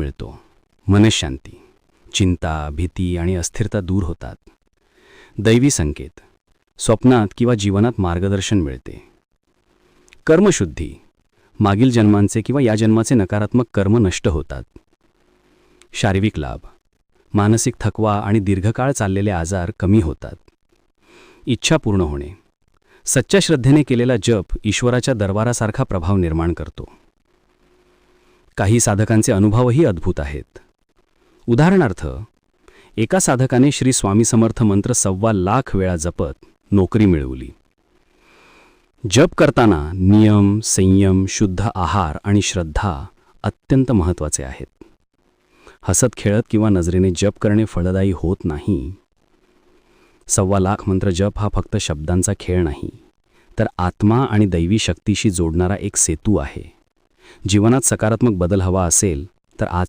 मिळतो, मनःशांती, चिंता, भीती आणि अस्थिरता दूर होतात. दैवी संकेत, स्वप्नात किंवा जीवनात मार्गदर्शन मिळते. कर्मशुद्धी, मागील जन्मांचे किंवा या जन्माचे नकारात्मक कर्म नष्ट होतात. शारीरिक लाभ, मानसिक थकवा आणि दीर्घकाळ चाललेले आजार कमी होतात. इच्छा पूर्ण होणे, सच्च्या श्रद्धेने केलेला जप ईश्वराच्या दरबारासारखा प्रभाव निर्माण करतो. काही साधकांचे अनुभवही अद्भुत आहेत. उदाहरणार्थ, एका साधकाने श्री स्वामी समर्थ मंत्र 1.25 लाख वेळा जपत नोकरी मिळवली. जप करताना नियम, संयम, शुद्ध आहार आणि श्रद्धा अत्यंत महत्त्वाचे आहेत. हसत खेळत किंवा नजरेने जप करणे फलदायी होत नाही. 1.25 लाख मंत्र जप हा फक्त शब्दांचा खेळ नाही, तर आत्मा आणि दैवी शक्तीशी जोडणारा एक सेतू आहे. जीवनात सकारात्मक बदल हवा असेल तर आज